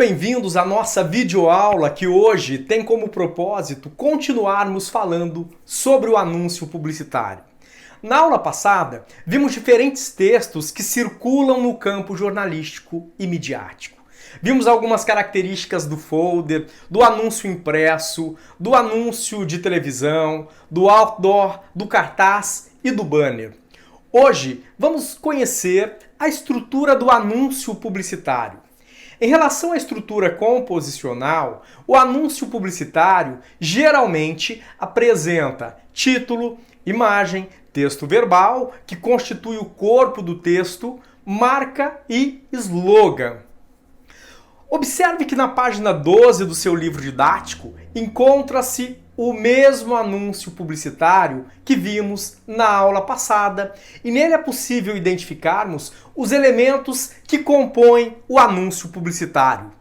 bem-vindos à nossa videoaula que hoje tem como propósito continuarmos falando sobre o anúncio publicitário. Na aula passada, vimos diferentes textos que circulam no campo jornalístico e midiático. Vimos algumas características do folder, do anúncio impresso, do anúncio de televisão, do outdoor, do cartaz e do banner. Hoje, vamos conhecer a estrutura do anúncio publicitário. Em relação à estrutura composicional, o anúncio publicitário geralmente apresenta título, imagem, texto verbal, que constitui o corpo do texto, marca e slogan. Observe que na página 12 do seu livro didático encontra-se o mesmo anúncio publicitário que vimos na aula passada, e nele é possível identificarmos os elementos que compõem o anúncio publicitário.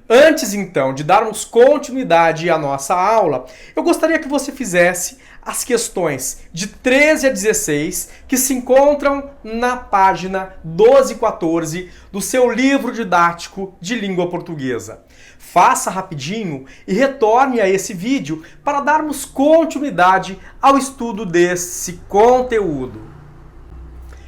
Antes, então, de darmos continuidade à nossa aula, eu gostaria que você fizesse as questões de 13 a 16 que se encontram na página 12 e 14 do seu livro didático de língua portuguesa. Faça rapidinho e retorne a esse vídeo para darmos continuidade ao estudo desse conteúdo.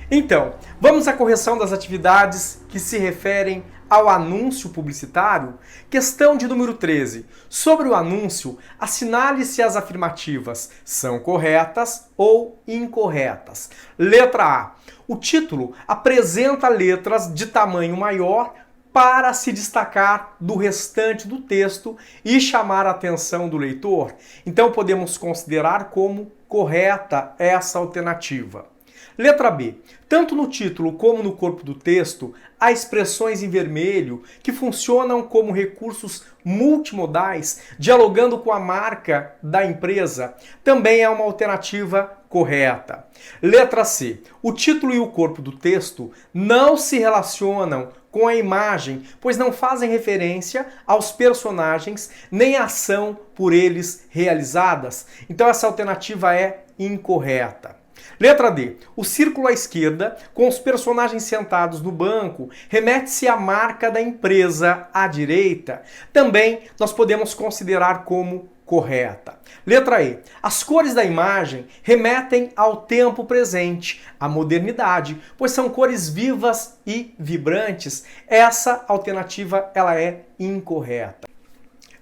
Então, vamos à correção das atividades que se referem ao anúncio publicitário. Questão de número 13. Sobre o anúncio, assinale se as afirmativas são corretas ou incorretas. Letra A. O título apresenta letras de tamanho maior para se destacar do restante do texto e chamar a atenção do leitor. Então podemos considerar como correta essa alternativa. Letra B. Tanto no título como no corpo do texto, há expressões em vermelho que funcionam como recursos multimodais, dialogando com a marca da empresa. Também é uma alternativa correta. Letra C. O título e o corpo do texto não se relacionam com a imagem, pois não fazem referência aos personagens nem à ação por eles realizadas. Então essa alternativa é incorreta. Letra D. O círculo à esquerda, com os personagens sentados no banco, remete-se à marca da empresa à direita. Também nós podemos considerar como correta. Letra E. As cores da imagem remetem ao tempo presente, à modernidade, pois são cores vivas e vibrantes. Essa alternativa ela é incorreta.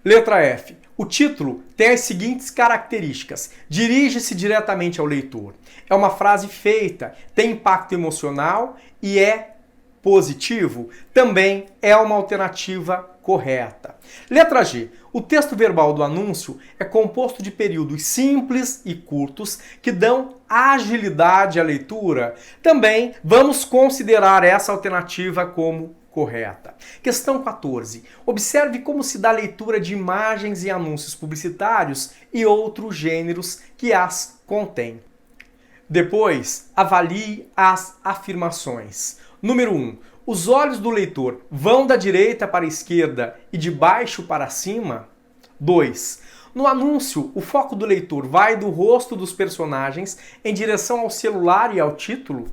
Letra F. O título tem as seguintes características. Dirige-se diretamente ao leitor. É uma frase feita, tem impacto emocional e é positivo. Também é uma alternativa correta. Letra G. O texto verbal do anúncio é composto de períodos simples e curtos que dão agilidade à leitura. Também vamos considerar essa alternativa como correta. Questão 14. Observe como se dá a leitura de imagens e anúncios publicitários e outros gêneros que as contêm. Depois, avalie as afirmações. Número 1. Os olhos do leitor vão da direita para a esquerda e de baixo para cima? 2. No anúncio, o foco do leitor vai do rosto dos personagens em direção ao celular e ao título?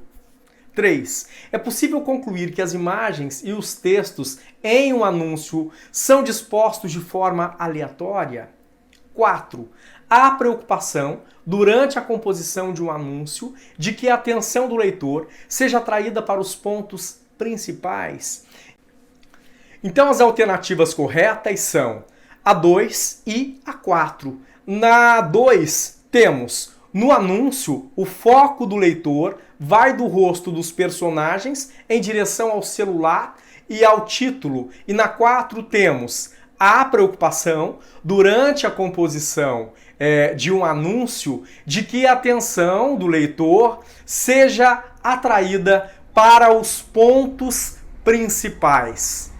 3. É possível concluir que as imagens e os textos em um anúncio são dispostos de forma aleatória? 4. Há preocupação, durante a composição de um anúncio, de que a atenção do leitor seja atraída para os pontos principais. Então as alternativas corretas são a 2 e a 4. Na 2 temos: no anúncio, o foco do leitor vai do rosto dos personagens em direção ao celular e ao título. E na 4 temos a preocupação, durante a composição de um anúncio, de que a atenção do leitor seja atraída para os pontos principais.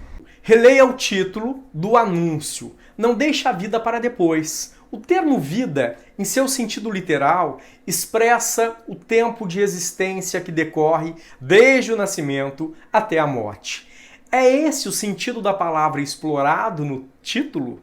Releia o título do anúncio. Não deixe a vida para depois. O termo vida, em seu sentido literal, expressa o tempo de existência que decorre desde o nascimento até a morte. É esse o sentido da palavra explorado no título?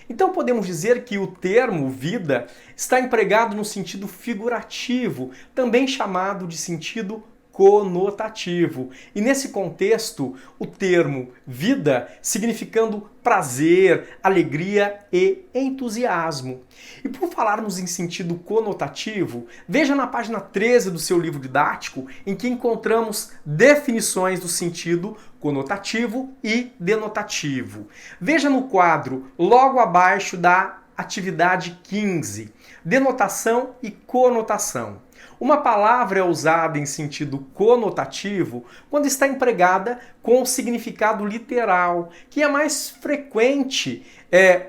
Então podemos dizer que o termo vida está empregado no sentido figurativo, também chamado de sentido conotativo. E nesse contexto, o termo vida significando prazer, alegria e entusiasmo. E por falarmos em sentido conotativo, veja na página 13 do seu livro didático, em que encontramos definições do sentido conotativo e denotativo. Veja no quadro logo abaixo da atividade 15, denotação e conotação. Uma palavra é usada em sentido conotativo quando está empregada com o significado literal, que é mais frequente,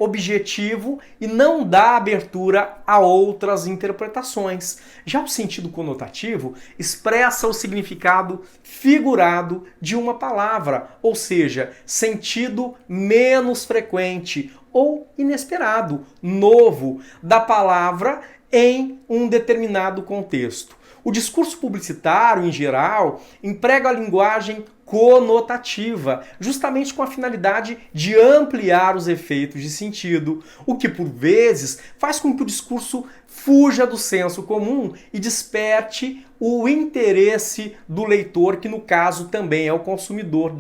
objetivo e não dá abertura a outras interpretações. Já o sentido conotativo expressa o significado figurado de uma palavra, ou seja, sentido menos frequente ou inesperado, novo, da palavra em um determinado contexto. O discurso publicitário, em geral, emprega a linguagem conotativa, justamente com a finalidade de ampliar os efeitos de sentido, o que, por vezes, faz com que o discurso fuja do senso comum e desperte o interesse do leitor, que, no caso, também é o consumidor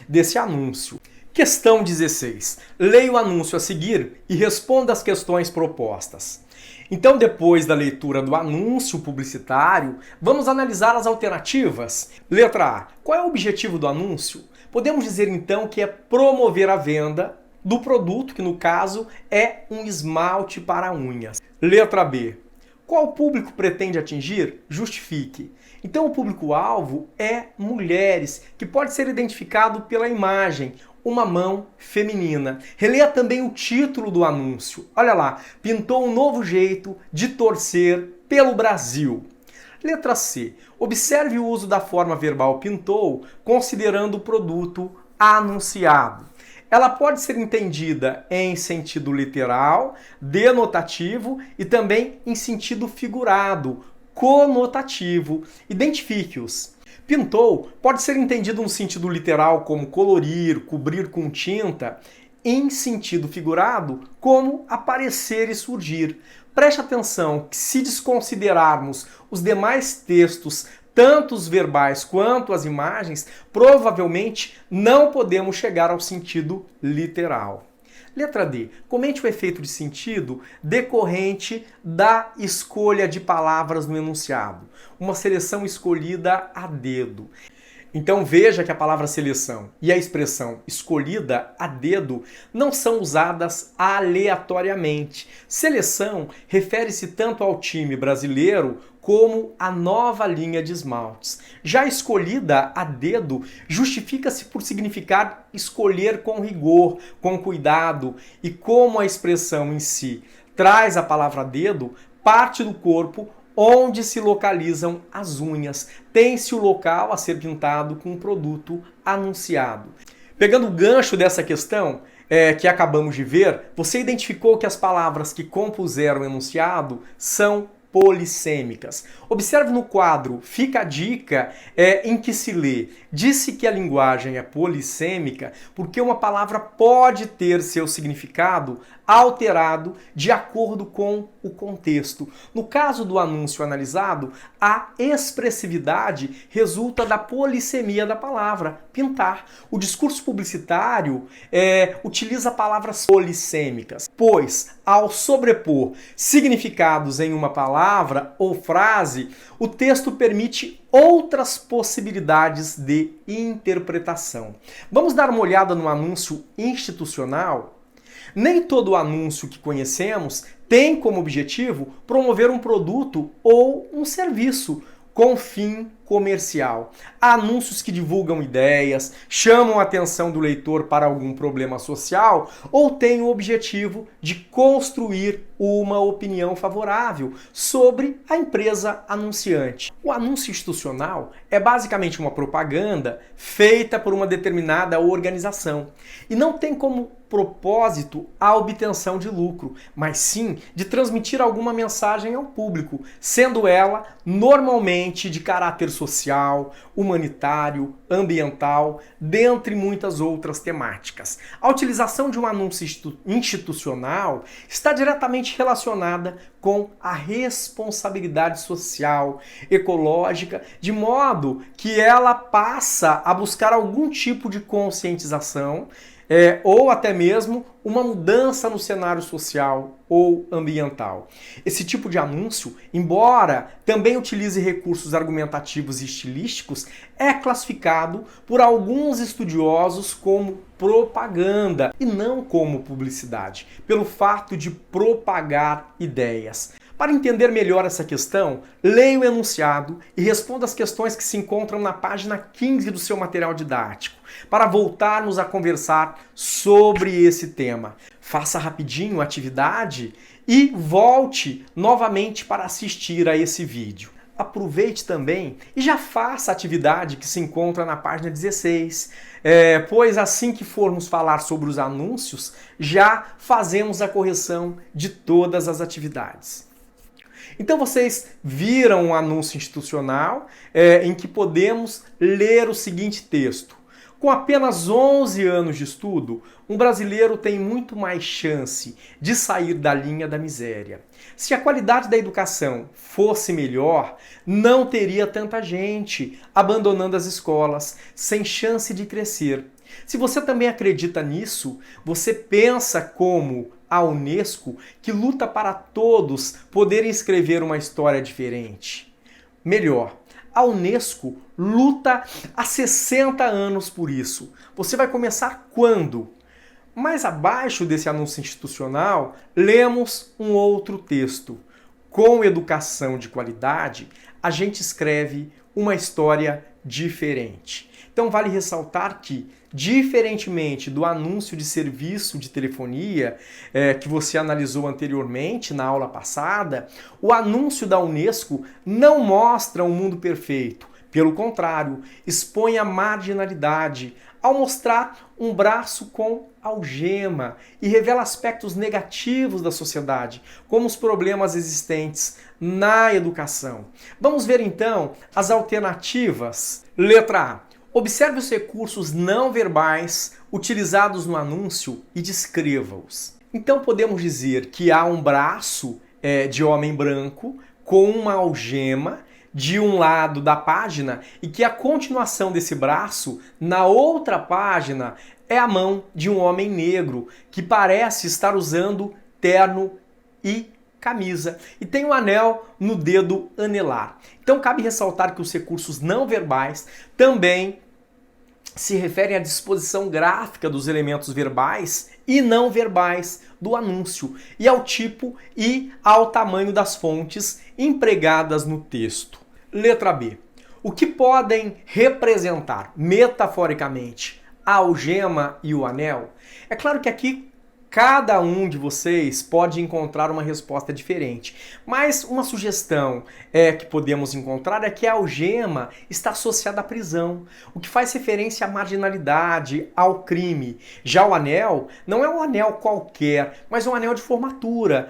desse anúncio. Questão 16. Leia o anúncio a seguir e responda as questões propostas. Então, depois da leitura do anúncio publicitário, vamos analisar as alternativas. Letra A. Qual é o objetivo do anúncio? Podemos dizer então que é promover a venda do produto, que no caso é um esmalte para unhas. Letra B. Qual público pretende atingir? Justifique. Então, o público-alvo é mulheres, que pode ser identificado pela imagem, uma mão feminina. Releia também o título do anúncio. Olha lá, pintou um novo jeito de torcer pelo Brasil. Letra C. Observe o uso da forma verbal pintou, considerando o produto anunciado. Ela pode ser entendida em sentido literal, denotativo e também em sentido figurado, conotativo. Identifique-os. Pintou pode ser entendido no sentido literal como colorir, cobrir com tinta, em sentido figurado como aparecer e surgir. Preste atenção que, se desconsiderarmos os demais textos, tanto os verbais quanto as imagens, provavelmente não podemos chegar ao sentido literal. Letra D. Comente o efeito de sentido decorrente da escolha de palavras no enunciado. Uma seleção escolhida a dedo. Então veja que a palavra seleção e a expressão escolhida a dedo não são usadas aleatoriamente. Seleção refere-se tanto ao time brasileiro como à nova linha de esmaltes. Já escolhida a dedo justifica-se por significar escolher com rigor, com cuidado, e como a expressão em si traz a palavra dedo, parte do corpo onde se localizam as unhas. Tem-se o local a ser pintado com o produto anunciado. Pegando o gancho dessa questão que acabamos de ver, você identificou que as palavras que compuseram o enunciado são polissêmicas. Observe no quadro, fica a dica em que se lê. Disse que a linguagem é polissêmica porque uma palavra pode ter seu significado alterado de acordo com o contexto. No caso do anúncio analisado, a expressividade resulta da polissemia da palavra, pintar. O discurso publicitário utiliza palavras polissêmicas, pois, ao sobrepor significados em uma palavra ou frase, o texto permite outras possibilidades de interpretação. Vamos dar uma olhada no anúncio institucional? Nem todo anúncio que conhecemos tem como objetivo promover um produto ou um serviço com fim comercial. Há anúncios que divulgam ideias, chamam a atenção do leitor para algum problema social ou têm o objetivo de construir uma opinião favorável sobre a empresa anunciante. O anúncio institucional é basicamente uma propaganda feita por uma determinada organização e não tem como propósito a obtenção de lucro, mas sim de transmitir alguma mensagem ao público, sendo ela normalmente de caráter social, humanitário, ambiental, dentre muitas outras temáticas. A utilização de um anúncio institucional está diretamente relacionada com a responsabilidade social, ecológica, de modo que ela passa a buscar algum tipo de conscientização ou até mesmo uma mudança no cenário social ou ambiental. Esse tipo de anúncio, embora também utilize recursos argumentativos e estilísticos, é classificado por alguns estudiosos como propaganda e não como publicidade, pelo fato de propagar ideias. Para entender melhor essa questão, leia o enunciado e responda as questões que se encontram na página 15 do seu material didático, para voltarmos a conversar sobre esse tema. Faça rapidinho a atividade e volte novamente para assistir a esse vídeo. Aproveite também e já faça a atividade que se encontra na página 16, pois assim que formos falar sobre os anúncios, já fazemos a correção de todas as atividades. Então vocês viram um anúncio institucional em que podemos ler o seguinte texto. Com apenas 11 anos de estudo, um brasileiro tem muito mais chance de sair da linha da miséria. Se a qualidade da educação fosse melhor, não teria tanta gente abandonando as escolas, sem chance de crescer. Se você também acredita nisso, você pensa como a Unesco, que luta para todos poderem escrever uma história diferente. Melhor, a Unesco luta há 60 anos por isso. Você vai começar quando? Mais abaixo desse anúncio institucional, lemos um outro texto. Com educação de qualidade, a gente escreve uma história diferente. Então vale ressaltar que, diferentemente do anúncio de serviço de telefonia que você analisou anteriormente na aula passada, o anúncio da Unesco não mostra um mundo perfeito. Pelo contrário, expõe a marginalidade ao mostrar um braço com algema e revela aspectos negativos da sociedade, como os problemas existentes na educação. Vamos ver então as alternativas. Letra A. Observe os recursos não verbais utilizados no anúncio e descreva-os. Então podemos dizer que há um braço de homem branco com uma algema de um lado da página e que a continuação desse braço, na outra página, é a mão de um homem negro que parece estar usando terno e camisa e tem um anel no dedo anelar. Então cabe ressaltar que os recursos não verbais também se referem à disposição gráfica dos elementos verbais e não verbais do anúncio e ao tipo e ao tamanho das fontes empregadas no texto. Letra B. O que podem representar metaforicamente a algema e o anel? É claro que aqui cada um de vocês pode encontrar uma resposta diferente, mas uma sugestão que podemos encontrar é que a algema está associada à prisão, o que faz referência à marginalidade, ao crime. Já o anel não é um anel qualquer, mas um anel de formatura,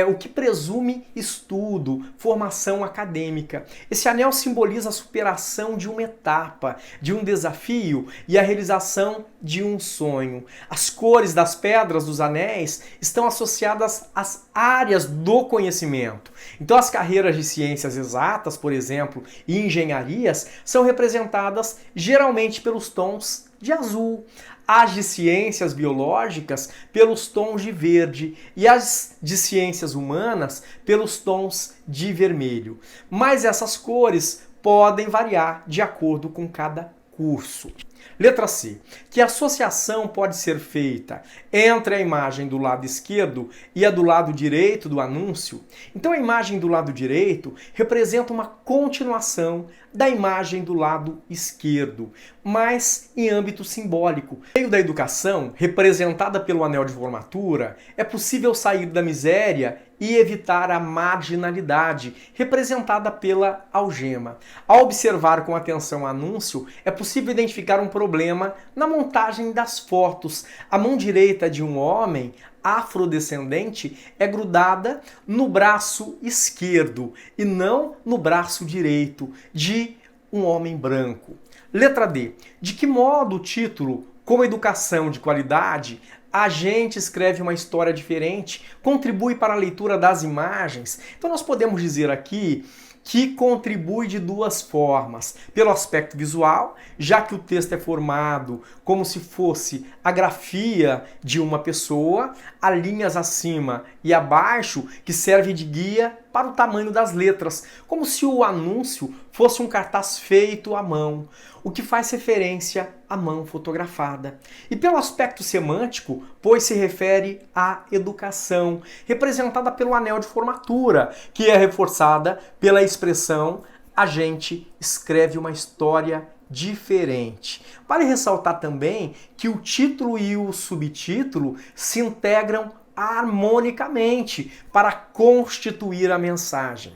o que presume estudo, formação acadêmica. Esse anel simboliza a superação de uma etapa, de um desafio e a realização de um sonho. As cores das pedras dos anéis estão associadas às áreas do conhecimento. Então as carreiras de ciências exatas, por exemplo, e engenharias, são representadas geralmente pelos tons de azul, as de ciências biológicas pelos tons de verde e as de ciências humanas pelos tons de vermelho. Mas essas cores podem variar de acordo com cada curso. Letra C. Que associação pode ser feita entre a imagem do lado esquerdo e a do lado direito do anúncio? Então a imagem do lado direito representa uma continuação da imagem do lado esquerdo, mas em âmbito simbólico. No meio da educação, representada pelo anel de formatura, é possível sair da miséria e evitar a marginalidade, representada pela algema. Ao observar com atenção o anúncio, é possível identificar um problema na montagem das fotos. A mão direita de um homem afrodescendente é grudada no braço esquerdo e não no braço direito de um homem branco. Letra D. De que modo o título, como educação de qualidade, a gente escreve uma história diferente, contribui para a leitura das imagens? Então nós podemos dizer aqui que contribui de duas formas. Pelo aspecto visual, já que o texto é formado como se fosse a grafia de uma pessoa, há linhas acima e abaixo que servem de guia para o tamanho das letras, como se o anúncio fosse um cartaz feito à mão, o que faz referência à mão fotografada. E pelo aspecto semântico, pois se refere à educação, representada pelo anel de formatura, que é reforçada pela expressão "a gente escreve uma história diferente". Vale ressaltar também que o título e o subtítulo se integram harmonicamente para constituir a mensagem.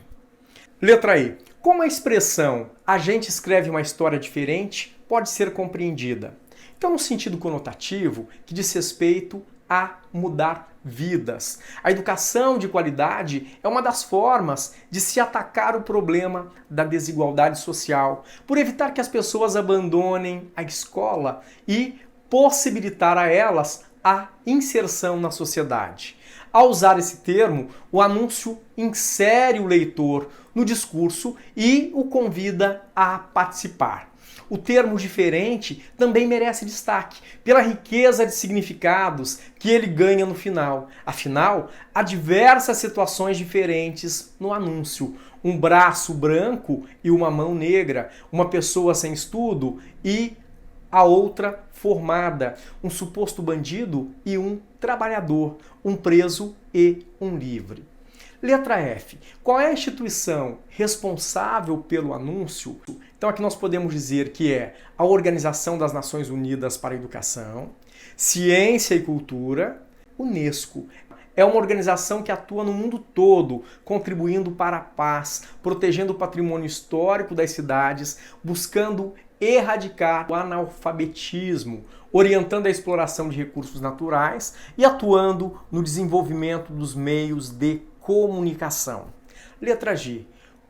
Letra E. Como a expressão "a gente escreve uma história diferente" pode ser compreendida? Então, no sentido conotativo, que diz respeito a mudar vidas. A educação de qualidade é uma das formas de se atacar o problema da desigualdade social, por evitar que as pessoas abandonem a escola e possibilitar a elas a inserção na sociedade. Ao usar esse termo, o anúncio insere o leitor no discurso e o convida a participar. O termo diferente também merece destaque pela riqueza de significados que ele ganha no final. Afinal, há diversas situações diferentes no anúncio. Um braço branco e uma mão negra, uma pessoa sem estudo e a outra formada, um suposto bandido e um trabalhador, um preso e um livre. Letra F. Qual é a instituição responsável pelo anúncio? Então aqui nós podemos dizer que é a Organização das Nações Unidas para a Educação, Ciência e Cultura, Unesco. É uma organização que atua no mundo todo, contribuindo para a paz, protegendo o patrimônio histórico das cidades, buscando erradicar o analfabetismo, orientando a exploração de recursos naturais e atuando no desenvolvimento dos meios de comunicação. Letra G.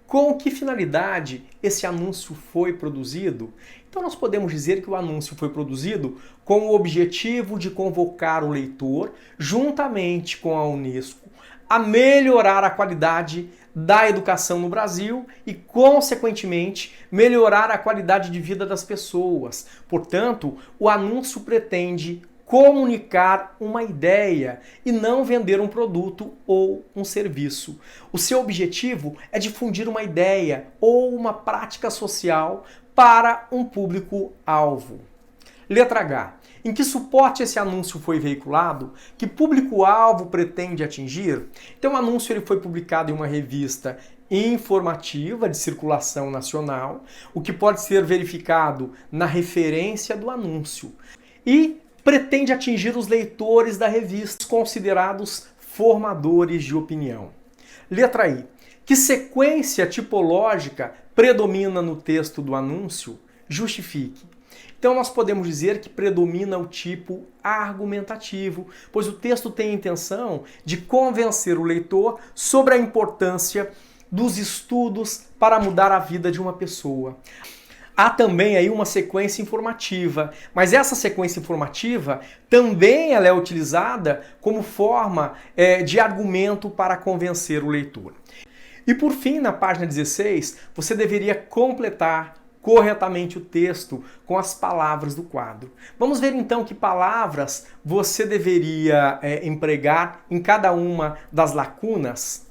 Com que finalidade esse anúncio foi produzido? Então nós podemos dizer que o anúncio foi produzido com o objetivo de convocar o leitor, juntamente com a Unesco, a melhorar a qualidade da educação no Brasil e, consequentemente, melhorar a qualidade de vida das pessoas. Portanto, o anúncio pretende comunicar uma ideia e não vender um produto ou um serviço. O seu objetivo é difundir uma ideia ou uma prática social para um público-alvo. Letra H. Em que suporte esse anúncio foi veiculado? Que público-alvo pretende atingir? Então, o anúncio ele foi publicado em uma revista informativa de circulação nacional, o que pode ser verificado na referência do anúncio. E pretende atingir os leitores da revista, considerados formadores de opinião. Letra I. Que sequência tipológica predomina no texto do anúncio? Justifique. Então nós podemos dizer que predomina o tipo argumentativo, pois o texto tem a intenção de convencer o leitor sobre a importância dos estudos para mudar a vida de uma pessoa. Há também aí uma sequência informativa, mas essa sequência informativa também ela é utilizada como forma de argumento para convencer o leitor. E por fim, na página 16, você deveria completar corretamente o texto com as palavras do quadro. Vamos ver então que palavras você deveria empregar em cada uma das lacunas.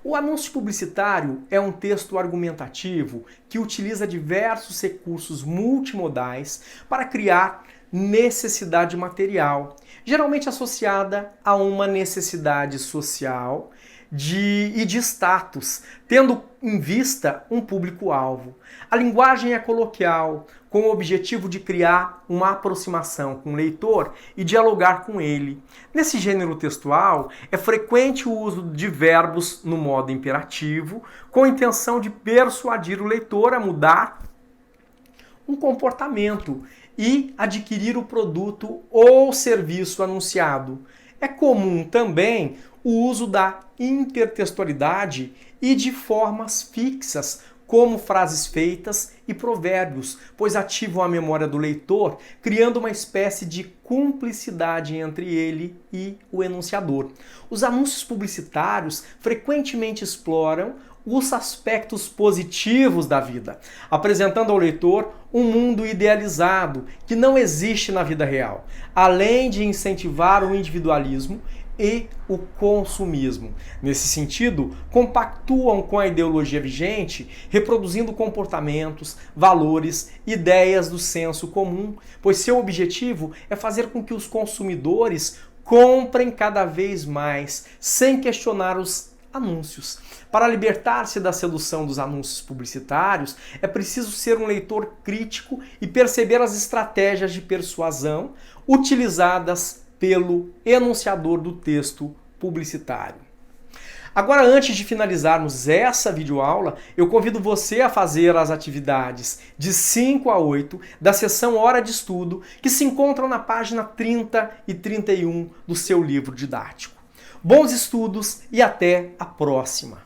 O anúncio publicitário é um texto argumentativo que utiliza diversos recursos multimodais para criar necessidade material, geralmente associada a uma necessidade social e de status, tendo em vista um público-alvo. A linguagem é coloquial, com o objetivo de criar uma aproximação com o leitor e dialogar com ele. Nesse gênero textual, é frequente o uso de verbos no modo imperativo, com a intenção de persuadir o leitor a mudar um comportamento e adquirir o produto ou serviço anunciado. É comum também o uso da intertextualidade e de formas fixas, como frases feitas e provérbios, pois ativam a memória do leitor, criando uma espécie de cumplicidade entre ele e o enunciador. Os anúncios publicitários frequentemente exploram os aspectos positivos da vida, apresentando ao leitor um mundo idealizado que não existe na vida real, além de incentivar o individualismo e o consumismo. Nesse sentido, compactuam com a ideologia vigente, reproduzindo comportamentos, valores, ideias do senso comum, pois seu objetivo é fazer com que os consumidores comprem cada vez mais, sem questionar os anúncios. Para libertar-se da sedução dos anúncios publicitários, é preciso ser um leitor crítico e perceber as estratégias de persuasão utilizadas pelo enunciador do texto publicitário. Agora, antes de finalizarmos essa videoaula, eu convido você a fazer as atividades de 5 a 8 da seção Hora de Estudo, que se encontram na página 30 e 31 do seu livro didático. Bons estudos e até a próxima!